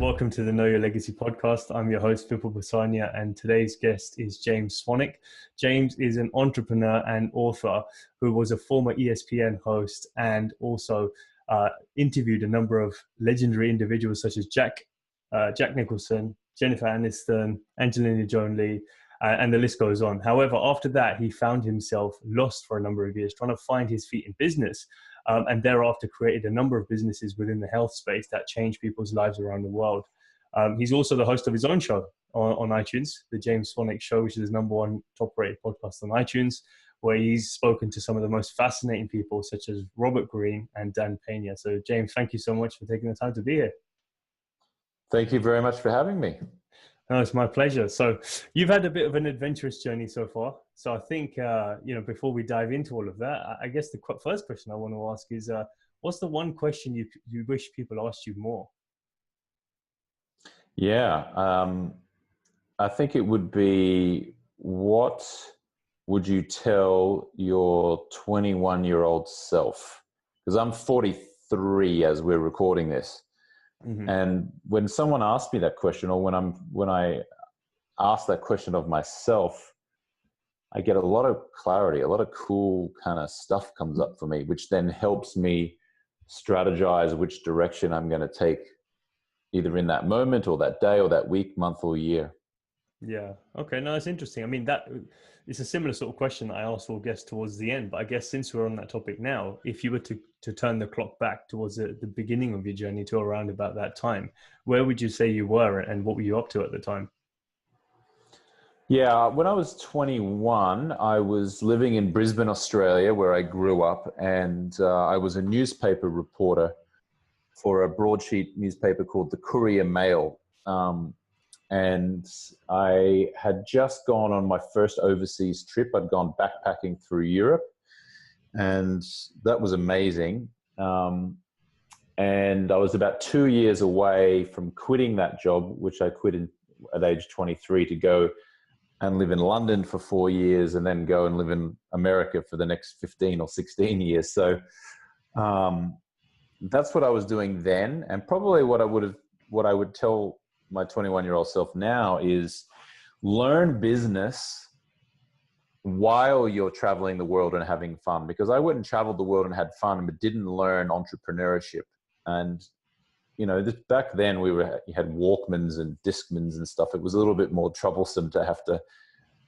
Welcome to the Know Your Legacy podcast. I'm your host, Vipul Basania, and today's guest is James Swanwick. James is an entrepreneur and author who was a former ESPN host and also interviewed a number of legendary individuals such as Jack Nicholson, Jennifer Aniston, Angelina Jolie, and the list goes on. However, after that, he found himself lost for a number of years, trying to find his feet in business. And thereafter created a number of businesses within the health space that changed people's lives around the world. He's also the host of his own show on iTunes, the James Swanwick Show, which is the #1 top-rated podcast on iTunes, where he's spoken to some of the most fascinating people, such as Robert Greene and Pena. So, James, thank you so much for taking the time to be here. Thank you very much for having me. No, it's my pleasure. So you've had a bit of an adventurous journey so far. So I think, before we dive into all of that, I guess the first question I want to ask is, what's the one question you wish people asked you more? Yeah, I think it would be, what would you tell your 21-year-old self? Because I'm 43 as we're recording this. Mm-hmm. And when someone asks me that question, or when I ask that question of myself, I get a lot of clarity, a lot of cool kind of stuff comes up for me, which then helps me strategize which direction I'm going to take, either in that moment or that day or that week, month or year. Yeah. Okay. No, it's interesting. I mean, that it's a similar sort of question that I asked all guests towards the end, but I guess since we're on that topic now, if you were to turn the clock back towards the beginning of your journey to around about that time, where would you say you were and what were you up to at the time? Yeah. When I was 21, I was living in Brisbane, Australia, where I grew up, and I was a newspaper reporter for a broadsheet newspaper called the Courier Mail. And I had just gone on my first overseas trip. I'd gone backpacking through Europe, and that was amazing. And I was about 2 years away from quitting that job, which I quit at age 23, to go and live in London for 4 years and then go and live in America for the next 15 or 16 years. So that's what I was doing then. And probably what I would tell my 21-year-old self now is, learn business while you're traveling the world and having fun. Because I went and traveled the world and had fun, but didn't learn entrepreneurship. And, back then you had Walkmans and Discmans and stuff. It was a little bit more troublesome to have to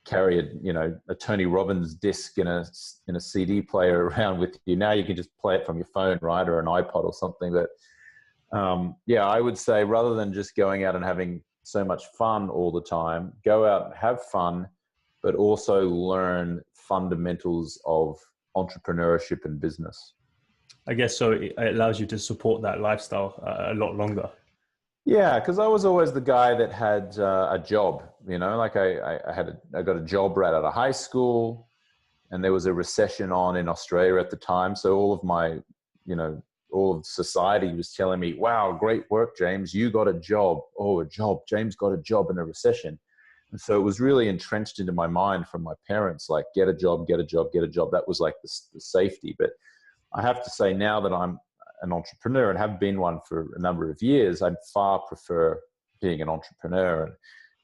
carry a Tony Robbins disc in a CD player around with you. Now you can just play it from your phone, right? Or an iPod or something. But I would say, rather than just going out and having so much fun all the time, go out and have fun, but also learn fundamentals of entrepreneurship and business. I guess so. It allows you to support that lifestyle a lot longer. Yeah, because I was always the guy that had a job. Like I got a job right out of high school, and there was a recession on in Australia at the time. So all of my, all of society was telling me, wow, great work, James. You got a job. Oh, a job. James got a job in a recession. And so it was really entrenched into my mind from my parents, like, get a job, get a job, get a job. That was like the safety. But I have to say, now that I'm an entrepreneur and have been one for a number of years, I far prefer being an entrepreneur and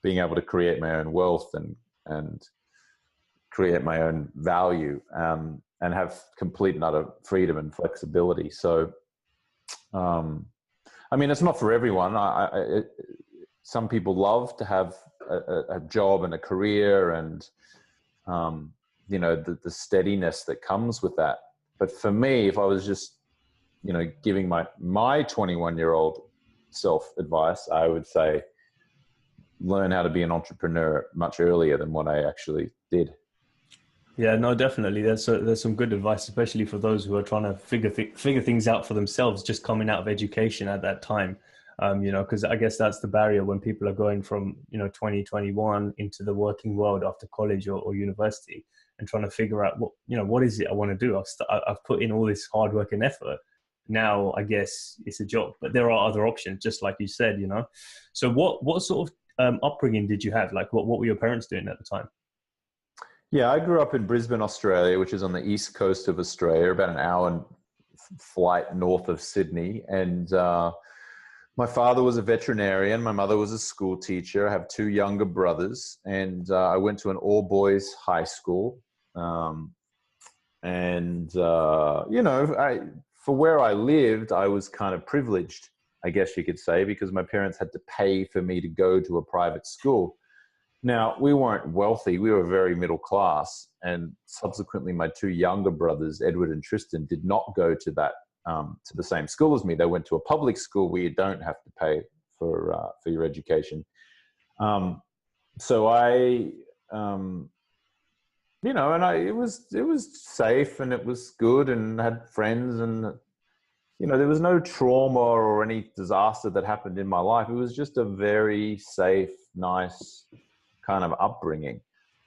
being able to create my own wealth and create my own value, and have complete and utter freedom and flexibility. So, it's not for everyone. Some people love to have a job and a career and, the steadiness that comes with that. But for me, if I was just, giving my 21-year-old self advice, I would say, learn how to be an entrepreneur much earlier than what I actually did. Yeah, no, definitely. There's some good advice, especially for those who are trying to figure things out for themselves, just coming out of education at that time. Because I guess that's the barrier when people are going from, 2021 into the working world after college or university, and trying to figure out what is it I want to do? I've put in all this hard work and effort. Now I guess it's a job, but there are other options, just like you said. So what sort of upbringing did you have? Like, what were your parents doing at the time? Yeah, I grew up in Brisbane, Australia, which is on the east coast of Australia, about an hour flight north of Sydney. And My father was a veterinarian. My mother was a school teacher. I have two younger brothers, and I went to an all-boys high school. For where I lived, I was kind of privileged, I guess you could say, because my parents had to pay for me to go to a private school. Now, we weren't wealthy. We were very middle class. And subsequently, my two younger brothers, Edward and Tristan, did not go to to the same school as me. They went to a public school where you don't have to pay for your education. So I, it was safe and it was good, and had friends, and there was no trauma or any disaster that happened in my life. It was just a very safe, nice kind of upbringing.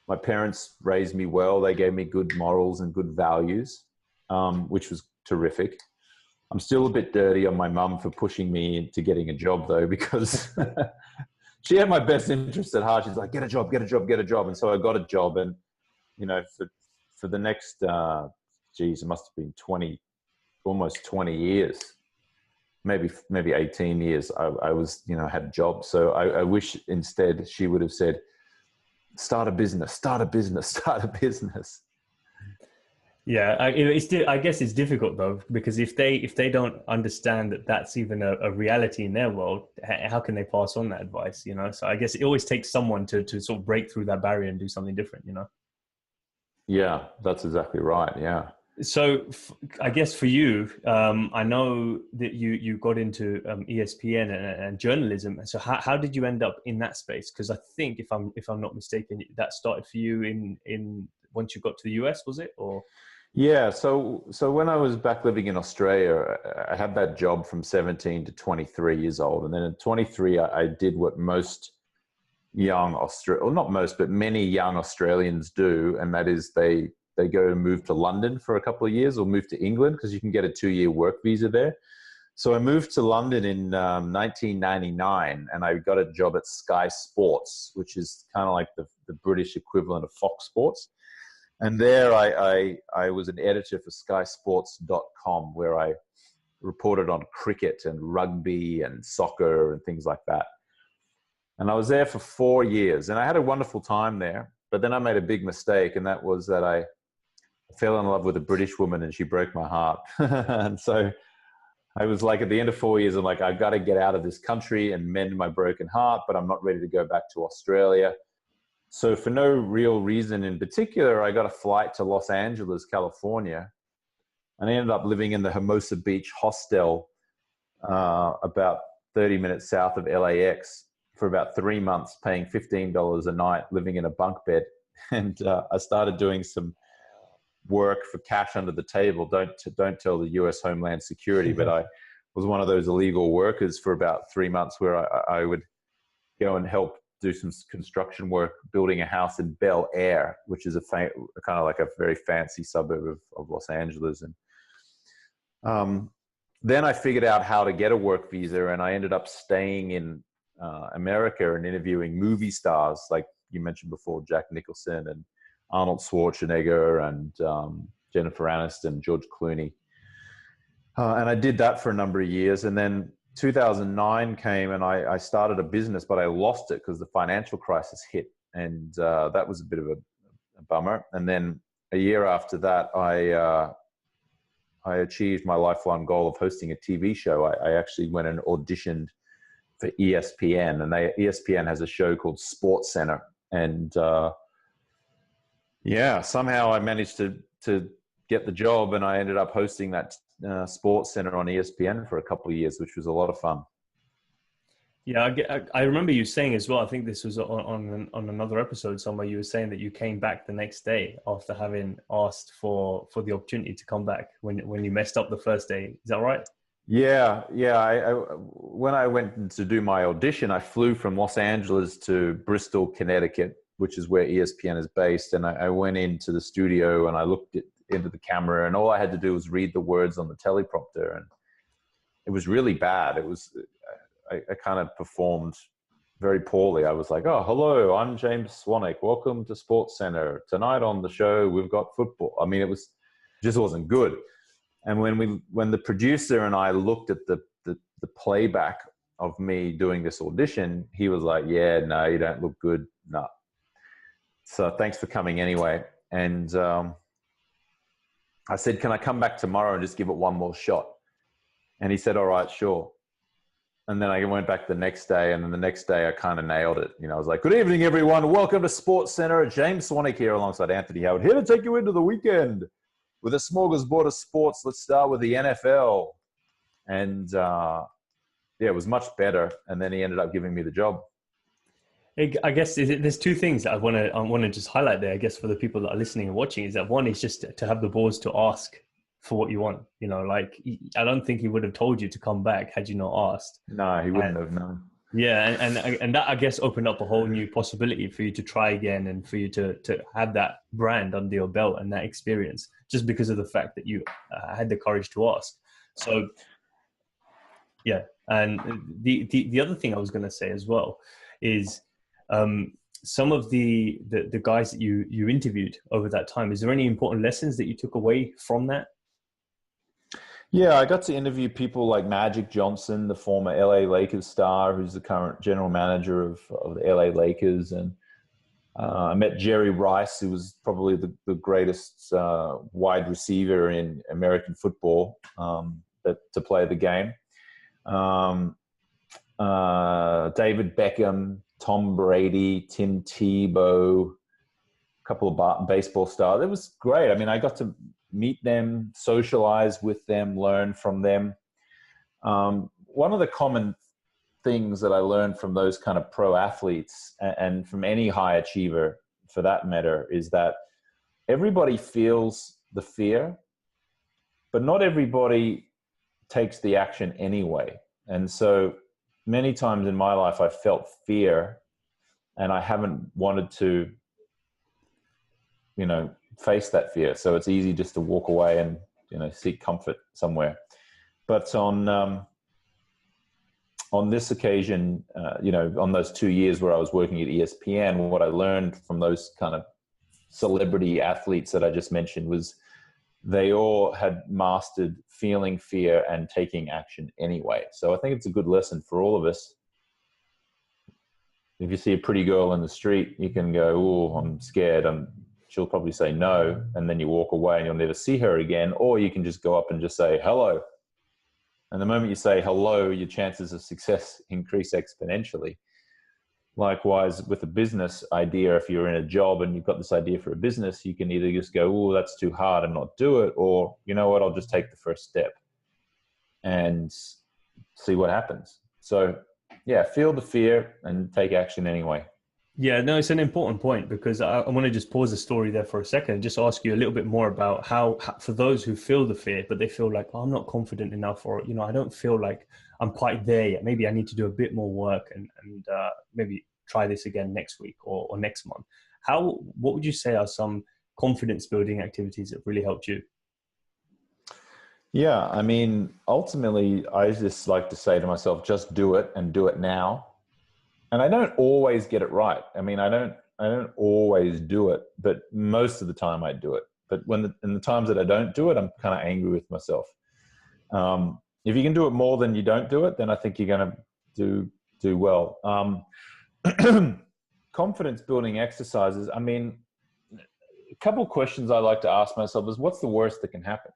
My parents raised me well. They gave me good morals and good values, which was terrific. I'm still a bit dirty on my mum for pushing me into getting a job, though, because she had my best interest at heart. She's like, get a job, get a job, get a job. And so I got a job. And, for the next, it must have been almost 20 years, maybe 18 years, I was, had jobs. So I wish instead she would have said, start a business, start a business, start a business. Yeah, I guess it's difficult though, because if they don't understand that that's even a reality in their world, how can they pass on that advice? So I guess it always takes someone to sort of break through that barrier and do something different. Yeah, that's exactly right. Yeah. So I guess for you, I know that you got into ESPN and journalism. So how did you end up in that space? Because I think if I'm not mistaken, that started for you in once you got to the US, was it? Or yeah, so when I was back living in Australia, I had that job from 17 to 23 years old, and then at 23, I did what most many young Australians do, and that is they go and move to London for a couple of years, or move to England, because you can get a 2-year work visa there. So I moved to London in 1999, and I got a job at Sky Sports, which is kind of like the British equivalent of Fox Sports. And there I was an editor for skysports.com, where I reported on cricket and rugby and soccer and things like that. And I was there for 4 years, and I had a wonderful time there. But then I made a big mistake, and that was that I fell in love with a British woman, and she broke my heart. And so I was like, at the end of 4 years, I'm like, I've got to get out of this country and mend my broken heart, but I'm not ready to go back to Australia. So for no real reason in particular, I got a flight to Los Angeles, California, and I ended up living in the Hermosa Beach hostel, about 30 minutes south of LAX, for about 3 months, paying $15 a night, living in a bunk bed. And I started doing some work for cash under the table. Don't tell the US Homeland Security, but I was one of those illegal workers for about 3 months, where I would go and help do some construction work, building a house in Bel Air, which is kind of like a very fancy suburb of Los Angeles. And then I figured out how to get a work visa, and I ended up staying in America and interviewing movie stars, like you mentioned before, Jack Nicholson and Arnold Schwarzenegger and Jennifer Aniston, George Clooney. And I did that for a number of years. And then 2009 came, and I started a business, but I lost it because the financial crisis hit. And that was a bit of a bummer. And then a year after that, I achieved my lifelong goal of hosting a TV show. I actually went and auditioned for ESPN, and ESPN has a show called Sports Center. And somehow I managed to get the job, and I ended up hosting that Sports Center on ESPN for a couple of years, which was a lot of fun. Yeah, I remember you saying as well, I think this was on another episode somewhere, you were saying that you came back the next day after having asked for the opportunity to come back when you messed up the first day. Is that right? Yeah. When I went to do my audition, I flew from Los Angeles to Bristol, Connecticut, which is where ESPN is based. And I went into the studio, and I looked into the camera, and all I had to do was read the words on the teleprompter. And it was really bad. I kind of performed very poorly. I was like, oh, hello, I'm James Swanwick. Welcome to Sports Center. Tonight on the show, we've got football. I mean, just wasn't good. And when the producer and I looked at the playback of me doing this audition, he was like, yeah, no, you don't look good. No. So thanks for coming anyway. And I said, can I come back tomorrow and just give it one more shot? And he said, all right, sure. And then I went back the next day, and then the next day I kind of nailed it. I was like, good evening, everyone. Welcome to Sports Center. James Swanwick here alongside Anthony Howard, here to take you into the weekend with a smorgasbord of sports. Let's start with the NFL. And yeah, it was much better. And then he ended up giving me the job. I guess there's two things that I want to just highlight there, I guess, for the people that are listening and watching, is that one is just to have the balls to ask for what you want. Like, I don't think he would have told you to come back had you not asked. No, he wouldn't have, no. Yeah, and that, I guess, opened up a whole new possibility for you to try again and for you to have that brand under your belt and that experience, just because of the fact that you had the courage to ask. So, yeah. And the other thing I was going to say as well is some of the guys that you interviewed over that time, is there any important lessons that you took away from that? Yeah, I got to interview people like Magic Johnson, the former LA Lakers star, who's the current general manager of the LA Lakers. And I met Jerry Rice, who was probably the greatest wide receiver in American football to play the game. David Beckham, Tom Brady, Tim Tebow, a couple of baseball stars. It was great. I mean, I got to meet them, socialize with them, learn from them. One of the common things that I learned from those kind of pro athletes and from any high achiever for that matter is that everybody feels the fear, but not everybody takes the action anyway. And so many times in my life, I felt fear and I haven't wanted to, face that fear. So it's easy just to walk away and, seek comfort somewhere. But on this occasion, on those 2 years where I was working at ESPN, what I learned from those kind of celebrity athletes that I just mentioned was they all had mastered feeling fear and taking action anyway. So I think it's a good lesson for all of us. If you see a pretty girl in the street, you can go, oh, I'm scared. She'll probably say no. And then you walk away and you'll never see her again. Or you can just go up and just say, hello. And the moment you say hello, your chances of success increase exponentially. Likewise, with a business idea, if you're in a job and you've got this idea for a business, you can either just go, oh, that's too hard and not do it. Or, you know what, I'll just take the first step and see what happens. So, yeah, feel the fear and take action anyway. Yeah, no, it's an important point, because I want to just pause the story there for a second and just ask you a little bit more about how for those who feel the fear, but they feel like, oh, I'm not confident enough, or, I don't feel like I'm quite there yet. Maybe I need to do a bit more work and maybe try this again next week or next month. What would you say are some confidence building activities that really helped you? Yeah, I mean, ultimately, I just like to say to myself, just do it and do it now. And I don't always get it right. I mean, I don't always do it, but most of the time I do it. But in the times that I don't do it, I'm kind of angry with myself. If you can do it more than you don't do it, then I think you're going to do well. Confidence building exercises. I mean, a couple of questions I like to ask myself is, what's the worst that can happen?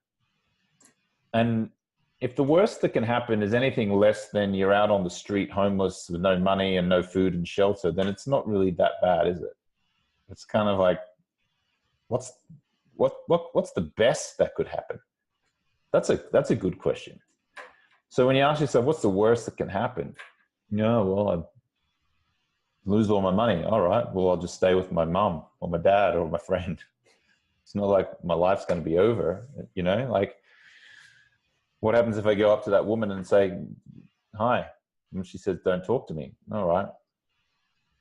And if the worst that can happen is anything less than you're out on the street homeless with no money and no food and shelter, then it's not really that bad, is it? It's kind of like, what's the best that could happen? That's a good question. So when you ask yourself, what's the worst that can happen? Well, I lose all my money. All right, well, I'll just stay with my mom or my dad or my friend. It's not like my life's going to be over, like, what happens if I go up to that woman and say, hi? And she says, don't talk to me. All right.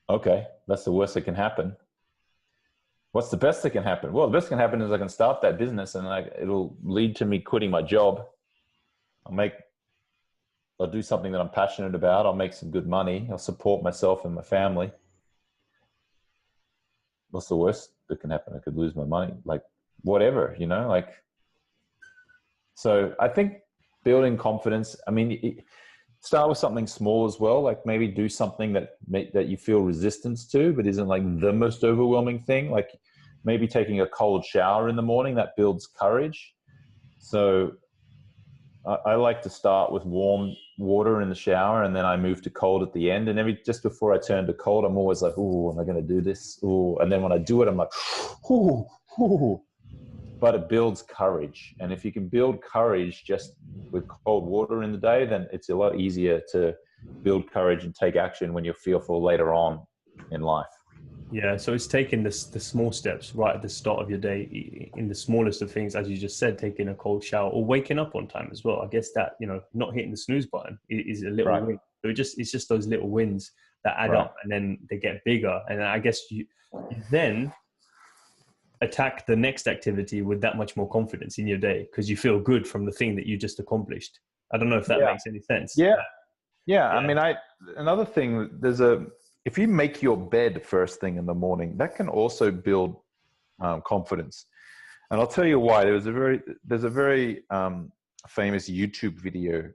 Okay, that's the worst that can happen. What's the best that can happen? Well, the best that can happen is I can start that business and it'll lead to me quitting my job. I'll do something that I'm passionate about. I'll make some good money. I'll support myself and my family. What's the worst that can happen? I could lose my money. Like, whatever, So I think building confidence, I mean, Start with something small as well. Like maybe do something that you feel resistance to, but isn't like the most overwhelming thing. Like maybe taking a cold shower in the morning, that builds courage. So I like to start with warm water in the shower, and then I move to cold at the end. And just before I turn to cold, I'm always like, "Ooh, am I going to do this?" Ooh, and then when I do it, I'm like, "Ooh, ooh." But it builds courage, and if you can build courage just with cold water in the day, then it's a lot easier to build courage and take action when you're fearful later on in life. Yeah, so it's taking the small steps right at the start of your day, in the smallest of things, as you just said, taking a cold shower or waking up on time as well. I guess that, not hitting the snooze button is a little Right. win. So it's just those little wins that add up, and then they get bigger. And I guess you then attack the next activity with that much more confidence in your day because you feel good from the thing that you just accomplished. I don't know if that makes any sense. Yeah. I mean, another thing, if you make your bed first thing in the morning, that can also build confidence. And I'll tell you why. There's a very famous YouTube video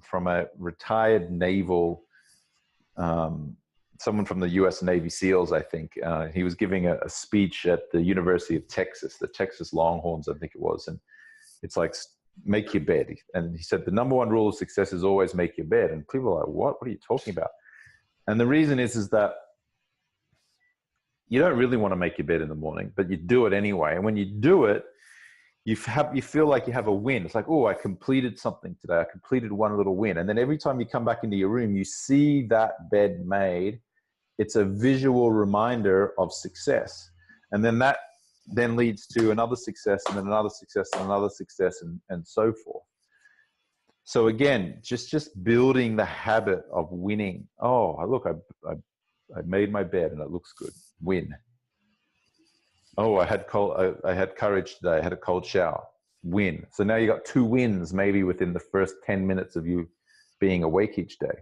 from a retired naval, someone from the U.S. Navy SEALs, I think. He was giving a speech at the University of Texas, the Texas Longhorns, I think it was. And it's like, make your bed. And he said, the number one rule of success is always make your bed. And people are like, what are you talking about? And the reason is that you don't really want to make your bed in the morning, but you do it anyway. And when you do it, you feel like you have a win. It's like, oh, I completed something today. I completed one little win. And then every time you come back into your room, you see that bed made. It's a visual reminder of success. And then that then leads to another success, and then another success, and another success, and so forth. So again, just building the habit of winning. Oh, look, I made my bed and it looks good. Win. Oh, I had courage today. I had a cold shower. Win. So now you got 2 wins maybe within the first 10 minutes of you being awake each day.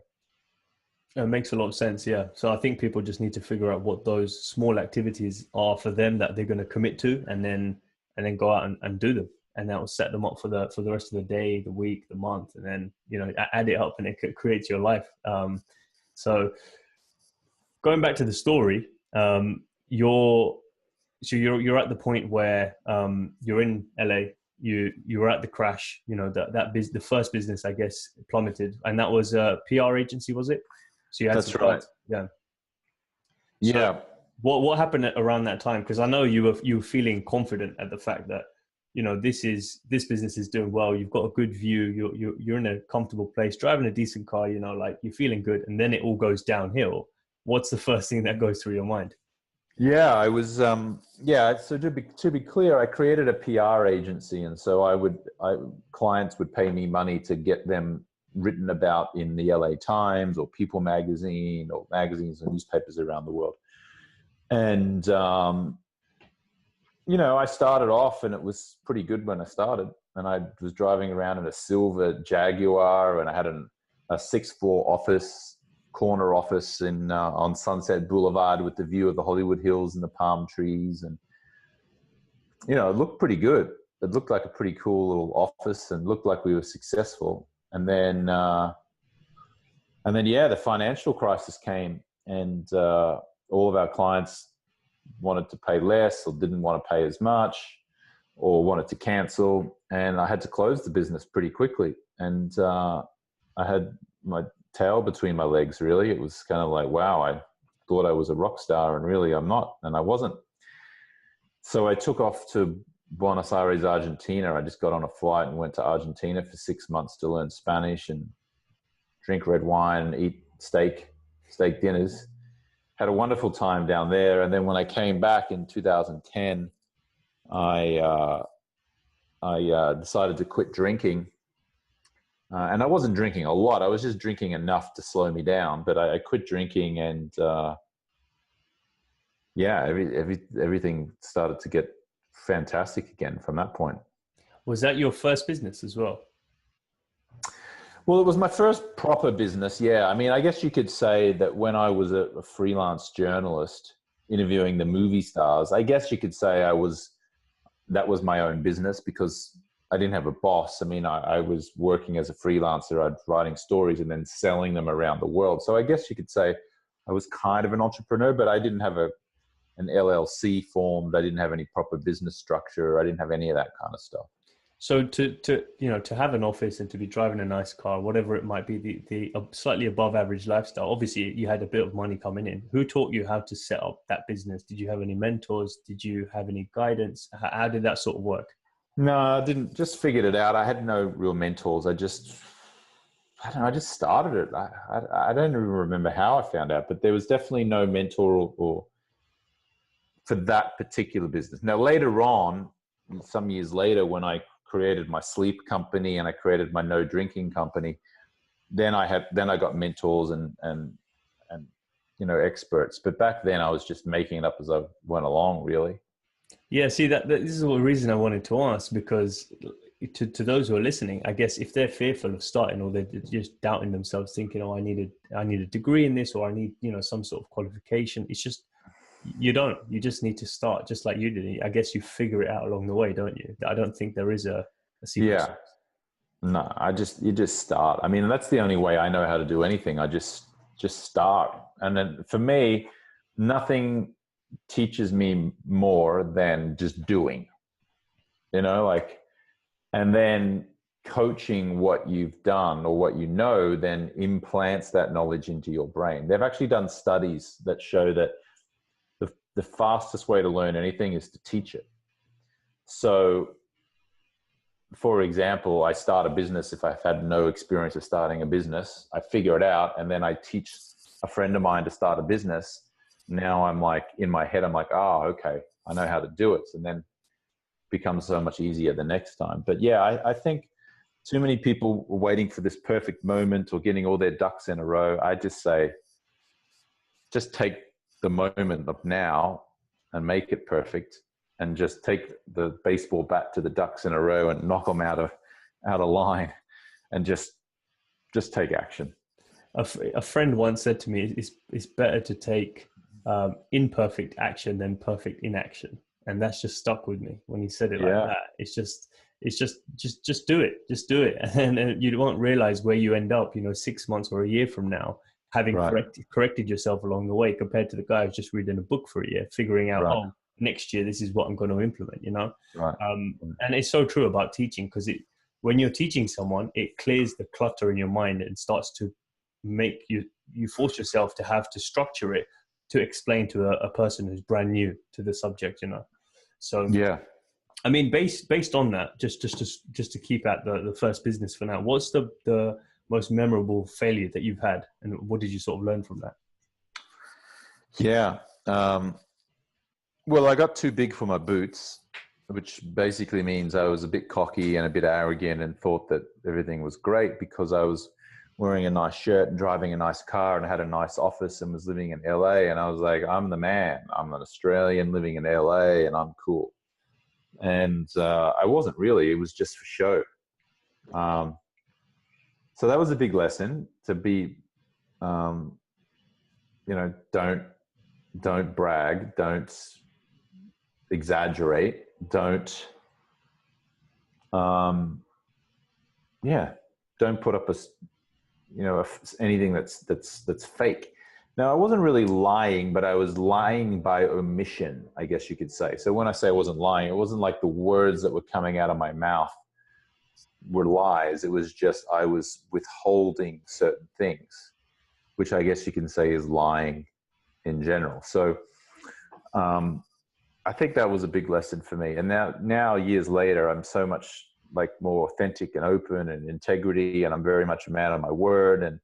It makes a lot of sense, yeah. So I think people just need to figure out what those small activities are for them that they're going to commit to, and then go out and do them, and that will set them up for the rest of the day, the week, the month, and then add it up, and it creates your life. So going back to the story, you're at the point where you're in LA. You were at the crash. The first business, I guess, plummeted, and that was a PR agency, was it? So you had That's right. Yeah. Yeah. What happened around that time? Because I know you were feeling confident at the fact that this business is doing well. You've got a good view. You're in a comfortable place, driving a decent car. Like you're feeling good, and then it all goes downhill. What's the first thing that goes through your mind? Yeah, I was. So to be clear, I created a PR agency, and so clients would pay me money to get them written about in the LA Times or People magazine or magazines and newspapers around the world. And I started off, and it was pretty good when I started. And I was driving around in a silver Jaguar, and I had a 6th floor corner office on Sunset Boulevard with the view of the Hollywood Hills and the palm trees. And, it looked pretty good. It looked like a pretty cool little office and looked like we were successful. And then, the financial crisis came, and all of our clients wanted to pay less or didn't want to pay as much or wanted to cancel. And I had to close the business pretty quickly. And I had my tail between my legs, really. It was kind of like, wow, I thought I was a rock star, and really I'm not, and I wasn't. So I took off to Buenos Aires, Argentina. I just got on a flight and went to Argentina for 6 months to learn Spanish and drink red wine and eat steak dinners. Had a wonderful time down there. And then when I came back in 2010, I decided to quit drinking. And I wasn't drinking a lot. I was just drinking enough to slow me down. But I quit drinking, and everything started to get fantastic again from that point. Was that your first business as well? Well, it was my first proper business. Yeah. I mean, I guess you could say that when I was a freelance journalist interviewing the movie stars, I guess you could say that was my own business, because I didn't have a boss. I mean, I was working as a freelancer. I was writing stories and then selling them around the world. So I guess you could say I was kind of an entrepreneur, but I didn't have an LLC formed. I didn't have any proper business structure. I didn't have any of that kind of stuff. So to have an office and to be driving a nice car, whatever it might be, the slightly above average lifestyle, obviously you had a bit of money coming in. Who taught you how to set up that business? Did you have any mentors? Did you have any guidance? How did that sort of work? No, I didn't. Just figured it out. I had no real mentors. I don't know. I just started it. I don't even remember how I found out, but there was definitely no mentor or for that particular business. Now, later on, some years later, when I created my sleep company and I created my no drinking company, then I got mentors and experts. But back then I was just making it up as I went along, really. Yeah, see that this is the reason I wanted to ask, because to those who are listening, I guess if they're fearful of starting, or they're just doubting themselves, thinking, oh, I need a degree in this, or I need, some sort of qualification. It's just, you just need to start, just like you did. I guess you figure it out along the way, don't you? I don't think there is a secret. Yeah. No, you just start. I mean, that's the only way I know how to do anything. I just start. And then for me, nothing teaches me more than just doing, and then coaching what you've done or what then implants that knowledge into your brain. They've actually done studies that show that the fastest way to learn anything is to teach it. So, for example, I start a business. If I've had no experience of starting a business, I figure it out, and then I teach a friend of mine to start a business. Now I'm like, in my head, I'm like, oh, okay, I know how to do it. And then it becomes so much easier the next time. But yeah, I think too many people were waiting for this perfect moment or getting all their ducks in a row. I just say, just take the moment of now and make it perfect, and just take the baseball bat to the ducks in a row and knock them out of line, and just take action. A friend once said to me, it's better to take imperfect action than perfect inaction. And that's just stuck with me when he said it like that. It's just do it. Just do it. And you won't realize where you end up, 6 months or a year from now, having corrected yourself along the way, compared to the guy who's just reading a book for a year, figuring out, oh, next year, this is what I'm going to implement, And it's so true about teaching, because when you're teaching someone, it clears the clutter in your mind and starts to make you force yourself to have to structure it to explain to a person who's brand new to the subject, So, yeah. I mean, based on that, just to keep at the first business for now, what's the most memorable failure that you've had, and what did you sort of learn from that? Yeah. Well, I got too big for my boots, which basically means I was a bit cocky and a bit arrogant and thought that everything was great because I was wearing a nice shirt and driving a nice car and had a nice office and was living in LA. And I was like, I'm the man. I'm an Australian living in LA and I'm cool. And I wasn't really. It was just for show. So that was a big lesson, to be, don't brag, don't exaggerate, don't put up anything that's fake. Now, I wasn't really lying, but I was lying by omission, I guess you could say. So when I say I wasn't lying, it wasn't like the words that were coming out of my mouth were lies. It was just I was withholding certain things, which I guess you can say is lying in general. So I think that was a big lesson for me. And now years later, I'm so much more authentic and open and integrity, and I'm very much a man of my word. And,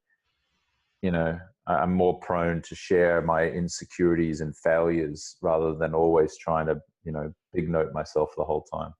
I'm more prone to share my insecurities and failures rather than always trying to, big note myself the whole time.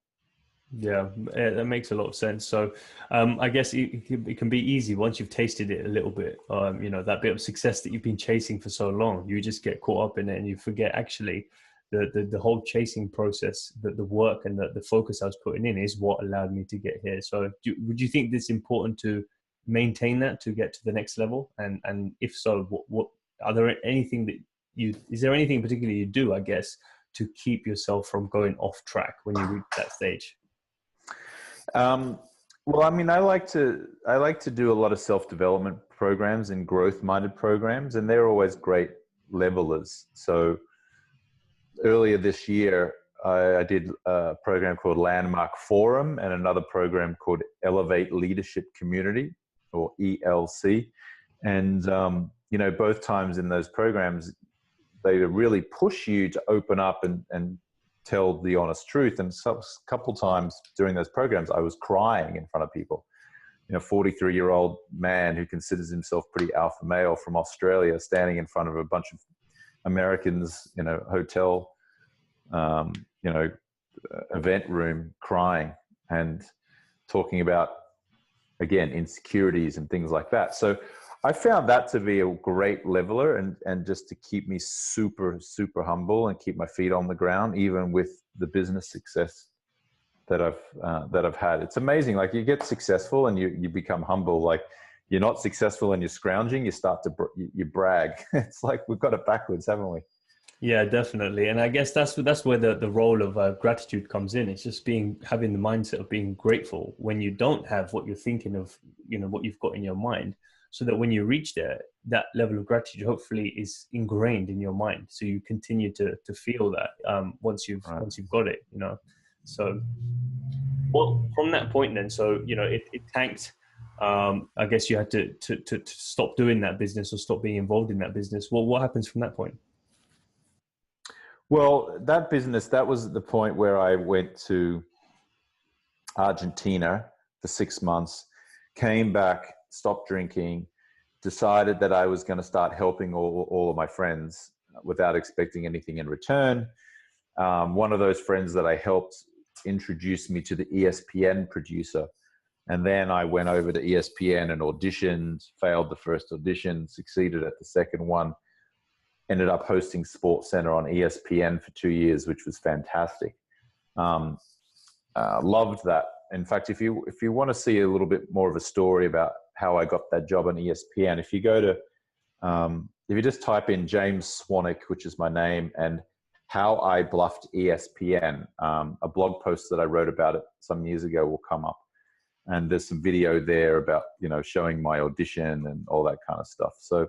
Yeah, that makes a lot of sense. So I guess it can be easy once you've tasted it a little bit, that bit of success that you've been chasing for so long, you just get caught up in it and you forget actually the whole chasing process, the work and the focus I was putting in is what allowed me to get here. So would you think it's important to maintain that to get to the next level? And if so, what are there anything that is there anything particularly you do, I guess, to keep yourself from going off track when you reach that stage? Um, well, I mean, I like to do a lot of self-development programs and growth-minded programs, and they're always great levelers. So earlier this year, I did a program called Landmark Forum and another program called Elevate Leadership Community, or ELC. And both times in those programs, they really push you to open up and tell the honest truth. And a couple times during those programs, I was crying in front of people. 43-year-old man who considers himself pretty alpha male from Australia, standing in front of a bunch of Americans, hotel, event room, crying and talking about, again, insecurities and things like that. So I found that to be a great leveler and just to keep me super, super humble and keep my feet on the ground, even with the business success that I've had. It's amazing. Like, you get successful and you become humble. Like, you're not successful and you're scrounging, you start to you brag. It's like we've got it backwards, haven't we? Yeah, definitely. And I guess that's where the role of gratitude comes in. It's just having the mindset of being grateful when you don't have what you're thinking of, what you've got in your mind, so that when you reach there, that level of gratitude hopefully is ingrained in your mind. So you continue to feel that once you've got it, So, well, from that point then, so, it tanked. I guess you had to stop doing that business or stop being involved in that business. Well, what happens from that point? Well, that business, that was the point where I went to Argentina for 6 months, came back, stopped drinking, decided that I was going to start helping all of my friends without expecting anything in return. One of those friends that I helped introduced me to the ESPN producer. And then I went over to ESPN and auditioned, failed the first audition, succeeded at the second one, ended up hosting SportsCenter on ESPN for 2 years, which was fantastic. Loved that. In fact, if you want to see a little bit more of a story about how I got that job on ESPN, if you go to, if you just type in James Swanwick, which is my name, and how I bluffed ESPN, a blog post that I wrote about it some years ago will come up. And there's some video there about, showing my audition and all that kind of stuff. So,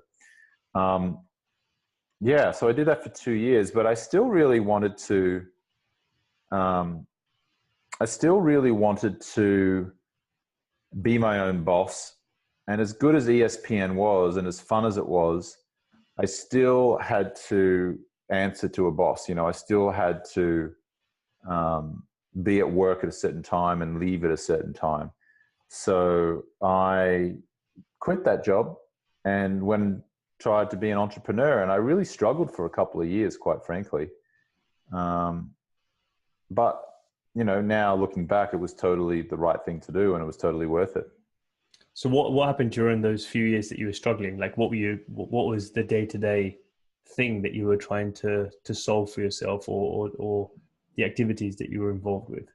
so I did that for 2 years, but I still really wanted to, be my own boss. And as good as ESPN was, and as fun as it was, I still had to answer to a boss. I still had to be at work at a certain time and leave at a certain time. So I quit that job and tried to be an entrepreneur, and I really struggled for a couple of years, quite frankly. But now looking back, it was totally the right thing to do, and it was totally worth it. So what happened during those few years that you were struggling? Like, what was the day-to-day thing that you were trying to solve for yourself, or the activities that you were involved with?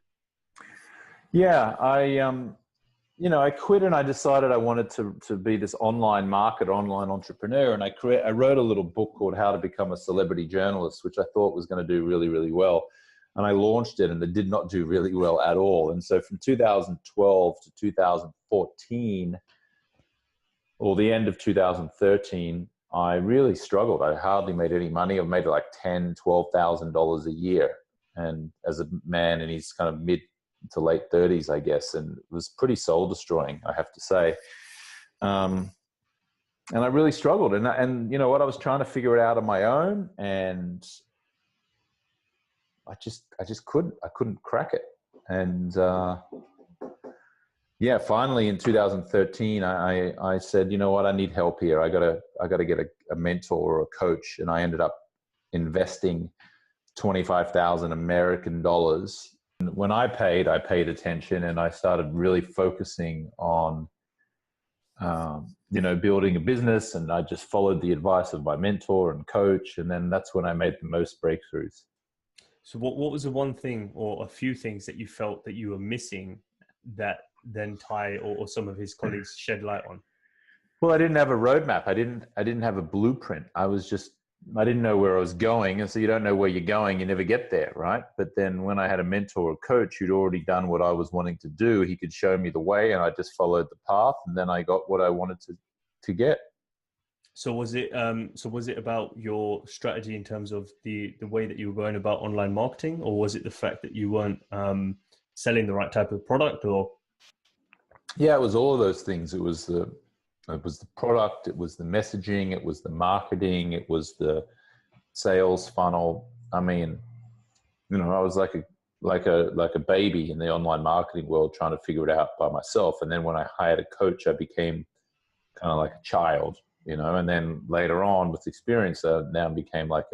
Yeah, I quit and I decided I wanted to be this online marketer, online entrepreneur. And I wrote a little book called How to Become a Celebrity Journalist, which I thought was going to do really, really well. And I launched it and it did not do really well at all. And so from 2012 to 2014, or the end of 2013, I really struggled. I hardly made any money. I made like $10,000, $12,000 a year. And as a man in his kind of mid to late 30s, I guess, and it was pretty soul destroying, I have to say. And I really struggled. And you know what, I was trying to figure it out on my own, and I just couldn't crack it. And finally in 2013, I said, you know what, I need help here. I gotta get a mentor or a coach. And I ended up investing 25,000 American dollars. And when I paid attention, and I started really focusing on, building a business. And I just followed the advice of my mentor and coach. And then that's when I made the most breakthroughs. So what was the one thing or a few things that you felt that you were missing that then Ty or some of his colleagues shed light on? Well, I didn't have a roadmap. I didn't have a blueprint. I was just didn't know where I was going. And so you don't know where you're going, you never get there, right? But then when I had a mentor or coach who'd already done what I was wanting to do, he could show me the way, and I just followed the path, and then I got what I wanted to get. So was it about your strategy in terms of the way that you were going about online marketing, or was it the fact that you weren't selling the right type of product? Or Yeah, it was all of those things. It was the product, it was the messaging, it was the marketing, it was the sales funnel. I mean, I was like a baby in the online marketing world, trying to figure it out by myself. And then when I hired a coach, I became kind of like a child, and then later on with experience, now became like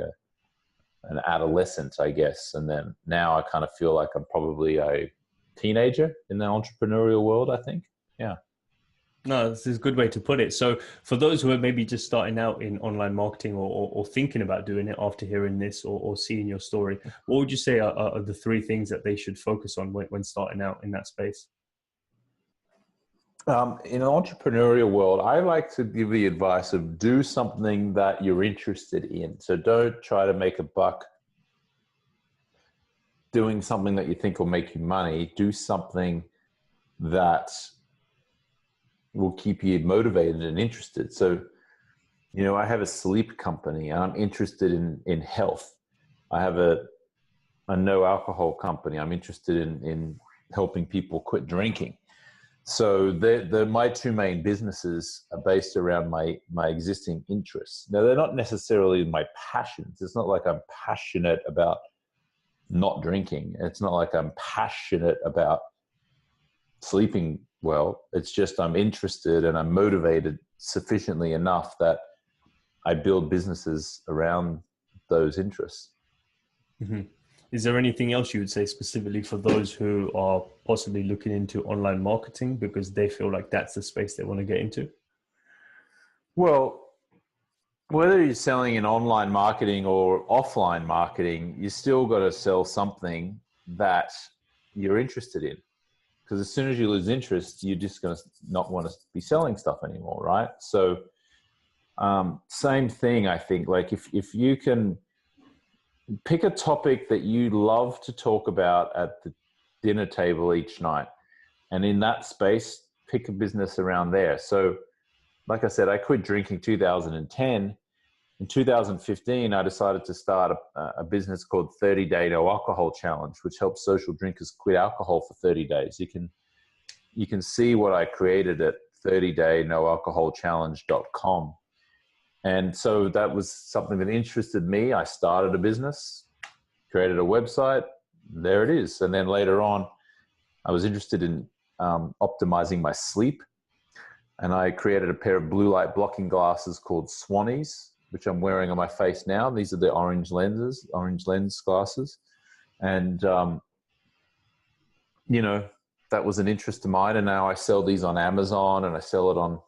an adolescent, I guess. And then now I kind of feel like I'm probably a teenager in the entrepreneurial world, I think. Yeah. no, this is a good way to put it. So for those who are maybe just starting out in online marketing, or thinking about doing it after hearing this, or seeing your story, what would you say are the three things that they should focus on when starting out in that space? In an entrepreneurial world, I like to give the advice of do something that you're interested in. So don't try to make a buck doing something that you think will make you money. Do something that will keep you motivated and interested. So, I have a sleep company, and I'm interested in health. I have a no alcohol company. I'm interested in helping people quit drinking. So my two main businesses are based around my existing interests. Now, they're not necessarily my passions. It's not like I'm passionate about not drinking. It's not like I'm passionate about sleeping well. It's just I'm interested and I'm motivated sufficiently enough that I build businesses around those interests. Mm-hmm. Is there anything else you would say specifically for those who are possibly looking into online marketing because they feel like that's the space they want to get into? Well, whether you're selling in online marketing or offline marketing, you still got to sell something that you're interested in. Because as soon as you lose interest, you're just going to not want to be selling stuff anymore, right? So same thing, I think. Like if you can pick a topic that you love to talk about at the dinner table each night, and in that space, pick a business around there. So like I said, I quit drinking 2010. In 2015, I decided to start a business called 30-Day No Alcohol Challenge, which helps social drinkers quit alcohol for 30 days. You can see what I created at 30daynoalcoholchallenge.com. And so that was something that interested me. I started a business, created a website. There it is. And then later on, I was interested in optimizing my sleep. And I created a pair of blue light blocking glasses called Swannies, which I'm wearing on my face now. These are the orange lens glasses. And, that was an interest of mine. And now I sell these on Amazon, and I sell it on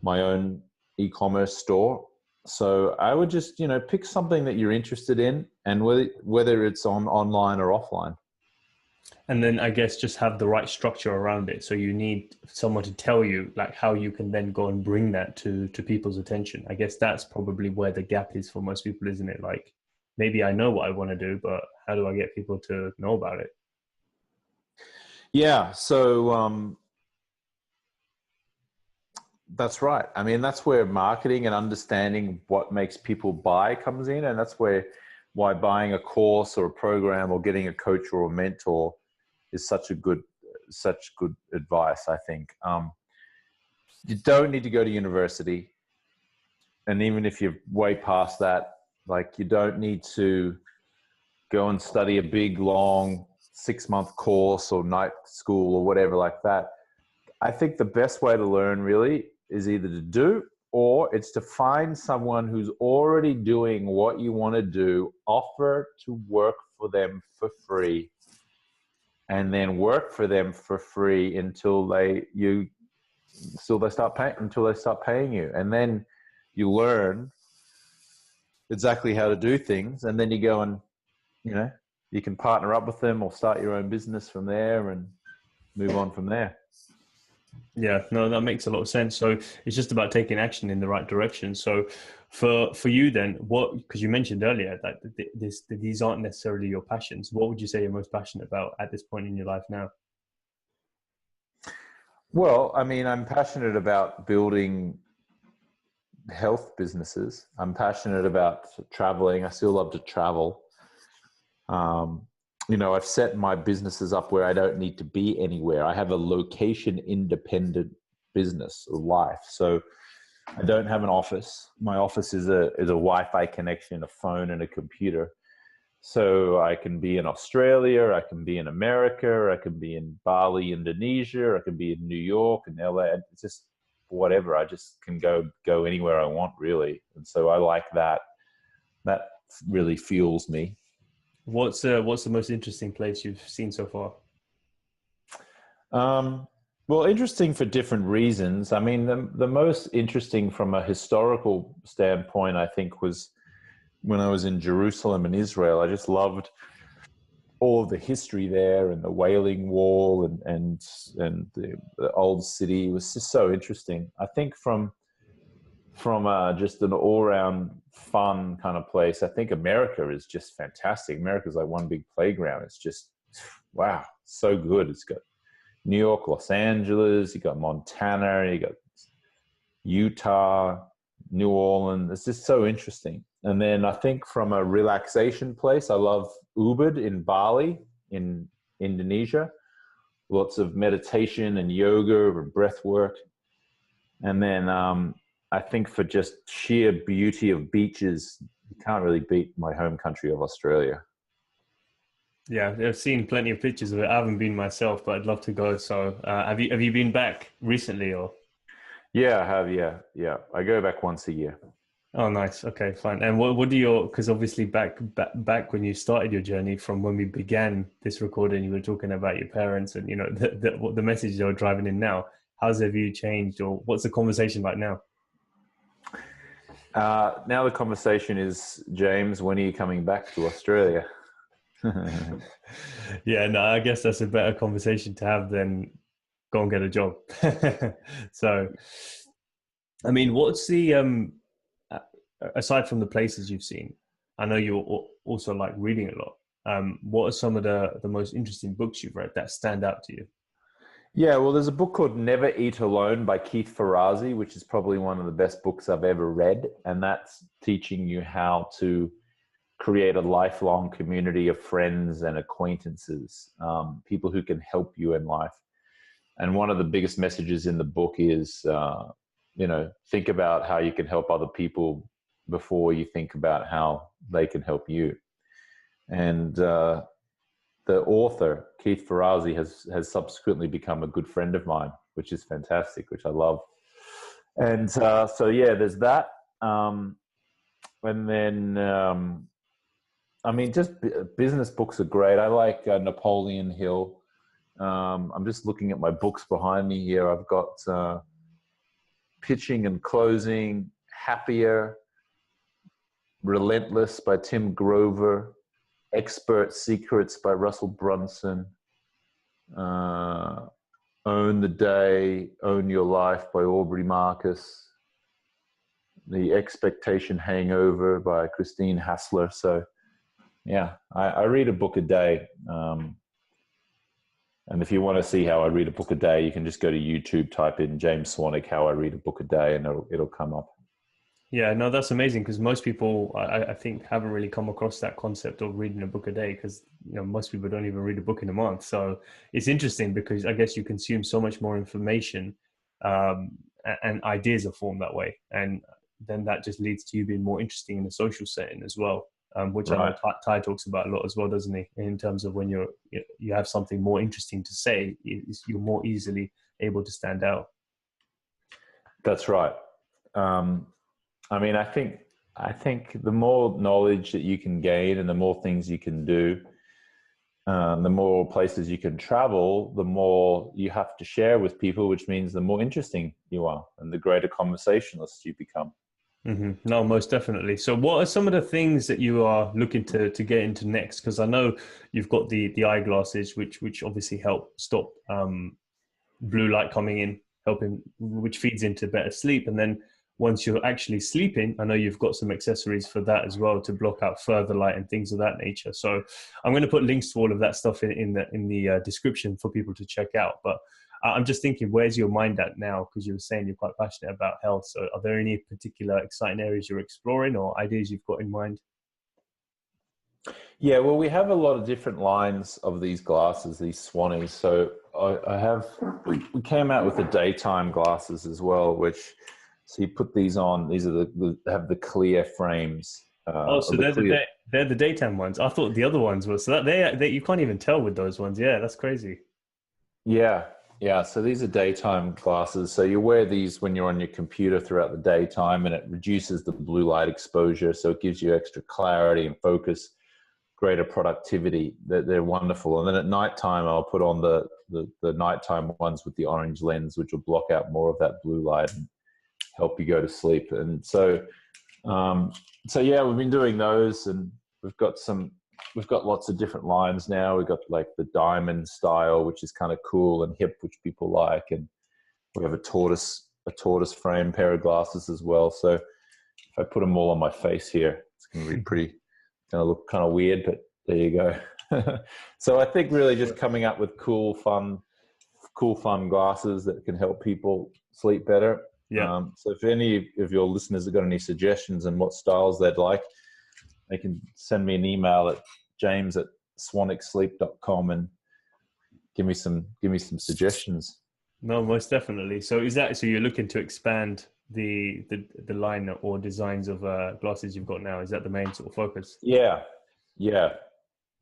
my own e-commerce store. So I would just, pick something that you're interested in, and whether it's online or offline. And then I guess just have the right structure around it. So you need someone to tell you like how you can then go and bring that to people's attention. I guess that's probably where the gap is for most people, isn't it? Like, maybe I know what I want to do, but how do I get people to know about it? Yeah. So that's right. I mean, that's where marketing and understanding what makes people buy comes in. And that's why buying a course or a program or getting a coach or a mentor is such good advice, I think. You don't need to go to university. And even if you're way past that, like, you don't need to go and study a big, long 6-month course or night school or whatever like that. I think the best way to learn really is either to do, or it's to find someone who's already doing what you want to do, offer to work for them for free, and then work for them for free until they start paying you. And then you learn exactly how to do things. And then you go and, you can partner up with them or start your own business from there and move on from there. Yeah, no, that makes a lot of sense. So it's just about taking action in the right direction. So For you then, what, because you mentioned earlier that these aren't necessarily your passions. What would you say you're most passionate about at this point in your life now? Well, I mean, I'm passionate about building health businesses. I'm passionate about traveling. I still love to travel. Um, I've set my businesses up where I don't need to be anywhere. I have a location independent business or life. So I don't have an office. My office is a Wi-Fi connection, a phone, and a computer. So I can be in Australia, I can be in America, I can be in Bali, Indonesia, I can be in New York and LA. It's just whatever. I just can go anywhere I want, really. And so I like that. That really fuels me. What's the most interesting place you've seen so far? Well, interesting for different reasons. I mean, the most interesting from a historical standpoint, I think, was when I was in Jerusalem and Israel. I just loved all of the history there and the Wailing Wall and the old city. It was just so interesting. I think from just an all-around fun kind of place, I think America is just fantastic. America's like one big playground. It's just, wow, so good. It's got New York, Los Angeles, you got Montana, you got Utah, New Orleans. It's just so interesting. And then I think from a relaxation place, I love Ubud in Bali, in Indonesia. Lots of meditation and yoga and breath work. And then I think for just sheer beauty of beaches, you can't really beat my home country of Australia. Yeah, I've seen plenty of pictures of it. I haven't been myself, but I'd love to go. So, have you been back recently or? Yeah, I have. Yeah. I go back once a year. Oh, nice. Okay, fine. And what do your, because obviously back when you started your journey, from when we began this recording, you were talking about your parents and the message they were driving in now. How's their view changed, or what's the conversation like now? Now the conversation is, James, when are you coming back to Australia? Yeah, no, I guess that's a better conversation to have than go and get a job. So, I mean, what's the aside from the places you've seen, I know you also like reading a lot. What are some of the most interesting books you've read that stand out to you? Yeah, well, there's a book called Never Eat Alone by Keith Ferrazzi, which is probably one of the best books I've ever read. And that's teaching you how to create a lifelong community of friends and acquaintances, people who can help you in life. And one of the biggest messages in the book is, think about how you can help other people before you think about how they can help you. And the author, Keith Ferrazzi, has subsequently become a good friend of mine, which is fantastic, which I love. And so, yeah, there's that. And then, I mean, just business books are great. I like Napoleon Hill. I'm just looking at my books behind me here. I've got Pitching and Closing, Happier, Relentless by Tim Grover, Expert Secrets by Russell Brunson, Own the Day, Own Your Life by Aubrey Marcus, The Expectation Hangover by Christine Hassler. So, yeah, I read a book a day. And if you want to see how I read a book a day, you can just go to YouTube, type in James Swanwick, how I read a book a day, and it'll come up. Yeah, no, that's amazing, because most people, I think, haven't really come across that concept of reading a book a day, because most people don't even read a book in a month. So it's interesting because I guess you consume so much more information, and ideas are formed that way, and then that just leads to you being more interesting in a social setting as well, which Right. I know Ty talks about a lot as well, doesn't he? In terms of when you have something more interesting to say, you're more easily able to stand out. That's right. I mean, I think the more knowledge that you can gain and the more things you can do, the more places you can travel, the more you have to share with people, which means the more interesting you are and the greater conversationalist you become. Mm-hmm. No, most definitely. So what are some of the things that you are looking to get into next? Because I know you've got the eyeglasses, which obviously help stop blue light coming in, helping, which feeds into better sleep. And then once you're actually sleeping, I know you've got some accessories for that as well to block out further light and things of that nature. So I'm going to put links to all of that stuff in the description for people to check out. But I'm just thinking, where's your mind at now? Because you were saying you're quite passionate about health. So are there any particular exciting areas you're exploring or ideas you've got in mind? Yeah, well, we have a lot of different lines of these glasses, these Swannies. So we came out with the daytime glasses as well, so you put these on. These are have the clear frames. Oh, so they're the daytime ones. I thought the other ones were, so that they you can't even tell with those ones. Yeah, that's crazy. Yeah, yeah. So these are daytime glasses. So you wear these when you're on your computer throughout the daytime, and it reduces the blue light exposure. So it gives you extra clarity and focus, greater productivity. They're wonderful. And then at nighttime, I'll put on the nighttime ones with the orange lens, which will block out more of that blue light and help you go to sleep. And so yeah, we've been doing those, and we've got lots of different lines now. We've got like the diamond style, which is kind of cool and hip, which people like, and we have a tortoise frame pair of glasses as well. So if I put them all on my face here, it's going to be going to look kind of weird, but there you go. So I think really just coming up with cool, fun glasses that can help people sleep better. Yeah. So if any of your listeners have got any suggestions on what styles they'd like, they can send me an email at james@swanwicksleep.com and give me some suggestions. No, most definitely. So so you're looking to expand the line or designs of glasses you've got now? Is that the main sort of focus? Yeah,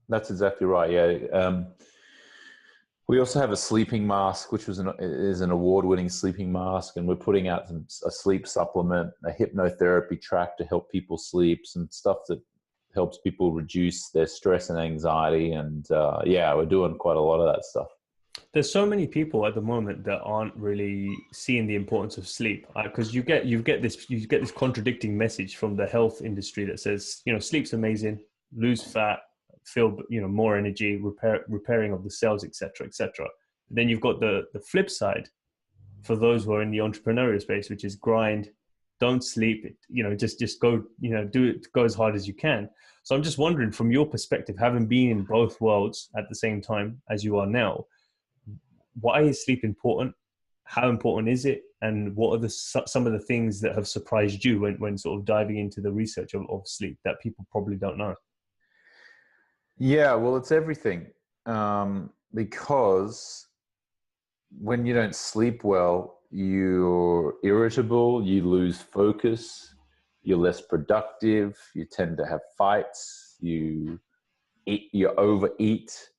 that's exactly right. Yeah. We also have a sleeping mask, which is an award-winning sleeping mask, and we're putting out a sleep supplement, a hypnotherapy track to help people sleep, some stuff that helps people reduce their stress and anxiety. And we're doing quite a lot of that stuff. There's so many people at the moment that aren't really seeing the importance of sleep, because you get this contradicting message from the health industry that says, sleep's amazing, lose fat, feel more energy, repairing of the cells, etc., etc. Then you've got the flip side for those who are in the entrepreneurial space, which is grind, don't sleep, just go, do it, go as hard as you can. So I'm just wondering, from your perspective, having been in both worlds at the same time as you are now, why is sleep important? How important is it? And what are some of the things that have surprised you when sort of diving into the research of sleep that people probably don't know? Yeah, well, it's everything. Because when you don't sleep well, you're irritable, you lose focus, you're less productive, you tend to have fights, you overeat,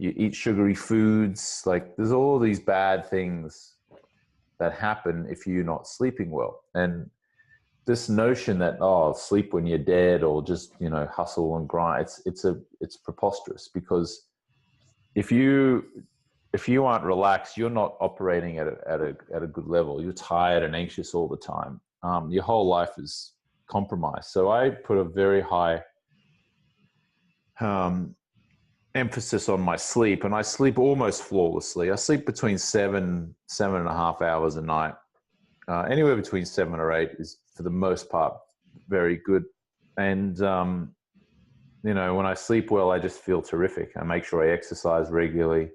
you eat sugary foods. Like, there's all these bad things that happen if you're not sleeping well. And this notion that, sleep when you're dead, or just, hustle and grind, it's preposterous, because if you aren't relaxed, you're not operating at a good level. You're tired and anxious all the time. Your whole life is compromised. So I put a very high emphasis on my sleep, and I sleep almost flawlessly. I sleep between 7.5 hours a night. Anywhere between 7 or 8 is, for the most part, very good. And, when I sleep well, I just feel terrific. I make sure I exercise regularly.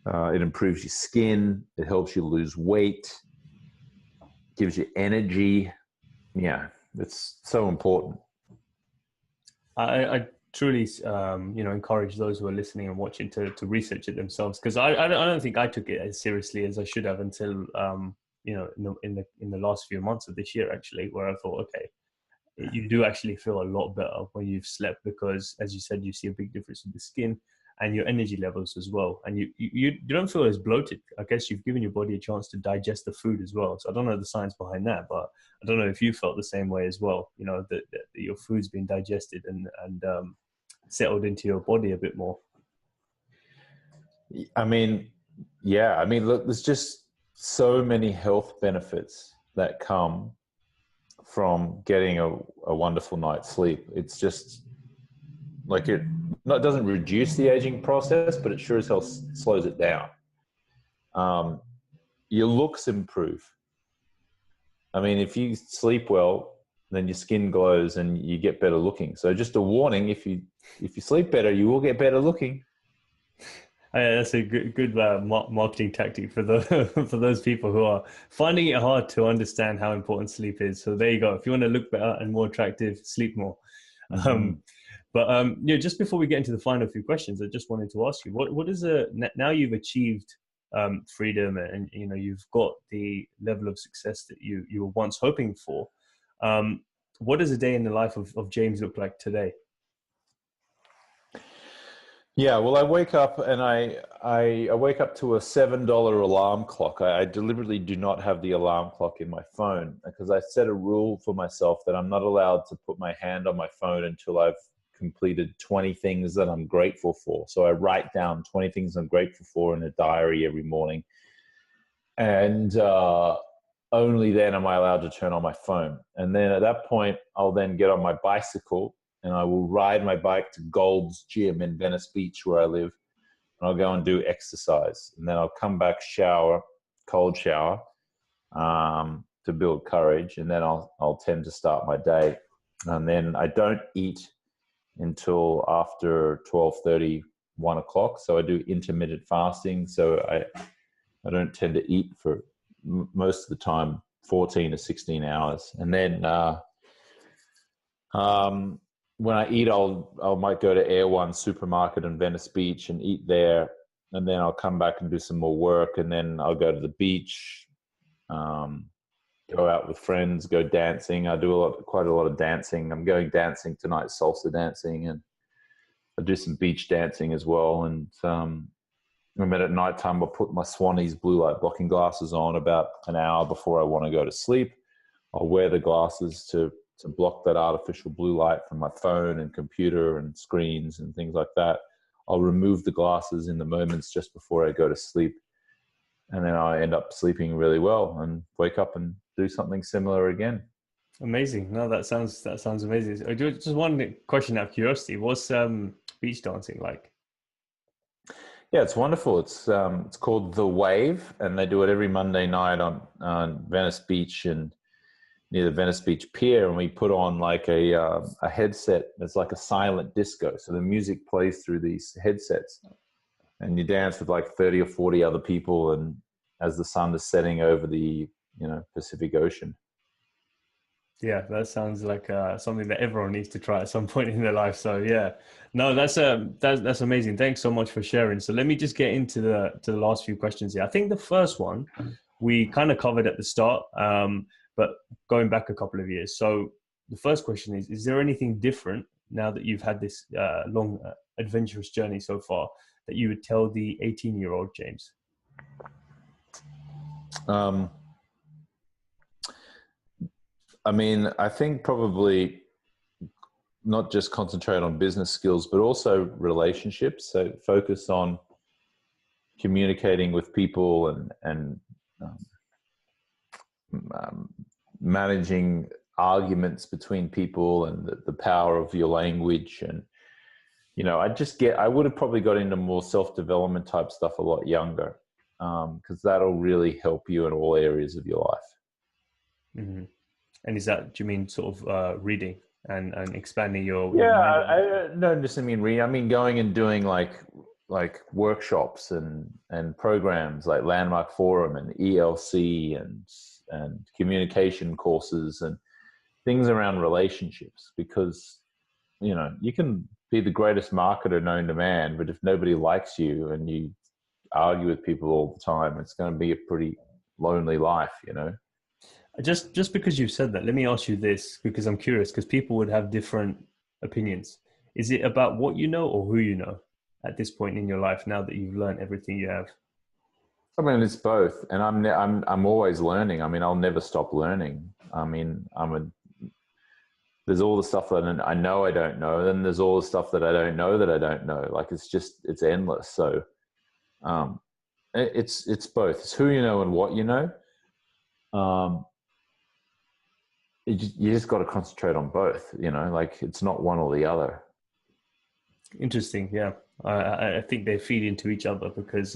It improves your skin. It helps you lose weight, gives you energy. Yeah, it's so important. I truly, encourage those who are listening and watching to research it themselves, because I don't think I took it as seriously as I should have until, in the last few months of this year, actually, where I thought, okay, you do actually feel a lot better when you've slept, because, as you said, you see a big difference in the skin and your energy levels as well. And you don't feel as bloated. I guess you've given your body a chance to digest the food as well. So I don't know the science behind that, but I don't know if you felt the same way as well, that your food's been digested and settled into your body a bit more. I mean, look, there's just so many health benefits that come from getting a wonderful night's sleep. It's just like it doesn't reduce the aging process, but it sure as hell slows it down. Your looks improve. I mean, if you sleep well, then your skin glows and you get better looking. So just a warning: if you sleep better, you will get better looking. That's a good marketing tactic for the for those people who are finding it hard to understand how important sleep is. So there you go. If you want to look better and more attractive, sleep more. Mm-hmm. Just before we get into the final few questions, I just wanted to ask you, what is now you've achieved freedom, and you've got the level of success that you were once hoping for. What does a day in the life of James look like today? Yeah, well, I wake up and I wake up to a $7 alarm clock. I deliberately do not have the alarm clock in my phone because I set a rule for myself that I'm not allowed to put my hand on my phone until I've completed 20 things that I'm grateful for. So I write down 20 things I'm grateful for in a diary every morning. And only then am I allowed to turn on my phone. And then at that point, I'll then get on my bicycle and I will ride my bike to Gold's Gym in Venice Beach where I live. And I'll go and do exercise. And then I'll come back, shower, cold shower, to build courage. And then I'll tend to start my day. And then I don't eat until after 12:30, 1 o'clock. So I do intermittent fasting. So I don't tend to eat for most of the time 14 to 16 hours. And then when I eat, I might go to Air One supermarket in Venice Beach and eat there. And then I'll come back and do some more work. And then I'll go to the beach, go out with friends, go dancing. I do quite a lot of dancing. I'm going dancing tonight, salsa dancing, and I do some beach dancing as well. And at nighttime, I'll put my Swannies blue light blocking glasses on about an hour before I want to go to sleep. I'll wear the glasses to block that artificial blue light from my phone and computer and screens and things like that. I'll remove the glasses in the moments just before I go to sleep. And then I end up sleeping really well and wake up and do something similar again. Amazing. No, that sounds amazing. Just one question out of curiosity. What's beach dancing like? Yeah, it's wonderful. It's called The Wave, and they do it every Monday night on Venice Beach and near the Venice Beach Pier. And we put on like a headset. It's like a silent disco. So the music plays through these headsets, and you dance with like 30 or 40 other people, and as the sun is setting over the Pacific Ocean. Yeah, that sounds like something that everyone needs to try at some point in their life. So yeah, no, that's amazing. Thanks so much for sharing. So let me just get into the last few questions here. I think the first one we kind of covered at the start, but going back a couple of years. So the first question is there anything different now that you've had this long adventurous journey so far that you would tell the 18-year-old James? I mean, I think probably not just concentrate on business skills, but also relationships. So focus on communicating with people and managing arguments between people and the power of your language. And, I would have probably got into more self-development type stuff a lot younger, because that'll really help you in all areas of your life. Mm-hmm. And do you mean sort of reading and expanding your Yeah, mind? I don't just mean reading. I mean going and doing like workshops and programs like Landmark Forum and ELC and communication courses and things around relationships, because you can be the greatest marketer known to man, but if nobody likes you and you argue with people all the time, it's going to be a pretty lonely life. Just because you've said that, let me ask you this, because I'm curious, because people would have different opinions. Is it about what you know or who you know at this point in your life, now that you've learned everything you have? I mean, it's both, and I'm always learning. I mean, I'll never stop learning. I mean, there's all the stuff that I know I don't know, then there's all the stuff that I don't know that I don't know. Like it's endless. So, it's both. It's who you know and what you know. You just got to concentrate on both, like it's not one or the other. Interesting. Yeah. I think they feed into each other, because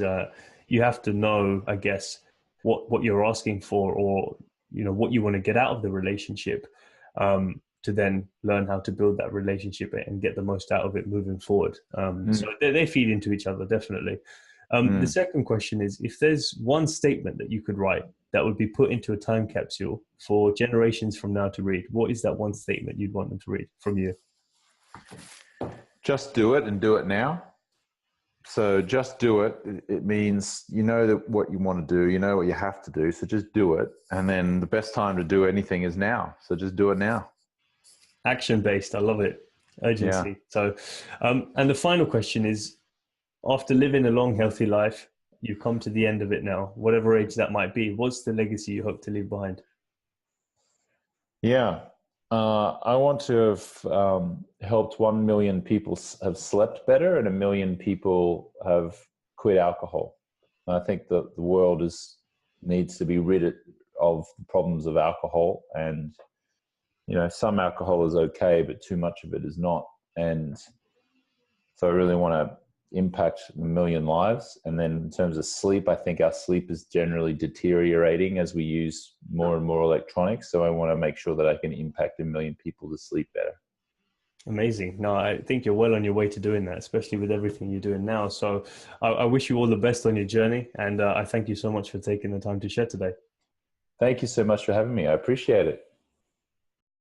you have to know, I guess, what you're asking for, or what you want to get out of the relationship, to then learn how to build that relationship and get the most out of it moving forward. So they feed into each other, definitely. The second question is, if there's one statement that you could write that would be put into a time capsule for generations from now to read, what is that one statement you'd want them to read from you? Just do it, and do it now. So just do it. It means you know that what you want to do, you know what you have to do. So just do it. And then the best time to do anything is now. So just do it now. Action-based. I love it. Urgency. Yeah. So, and the final question is, after living a long, healthy life, you've come to the end of it now, whatever age that might be. What's the legacy you hope to leave behind? Yeah. I want to have helped 1 million people have slept better, and 1 million people have quit alcohol. I think that the world needs to be rid of the problems of alcohol, and some alcohol is okay, but too much of it is not. And so I really want to impact 1 million lives. And then in terms of sleep, I think our sleep is generally deteriorating as we use more and more electronics. So I want to make sure that I can impact 1 million people to sleep better. Amazing. No, I think you're well on your way to doing that, especially with everything you're doing now. So I wish you all the best on your journey. And I thank you so much for taking the time to share today. Thank you so much for having me. I appreciate it.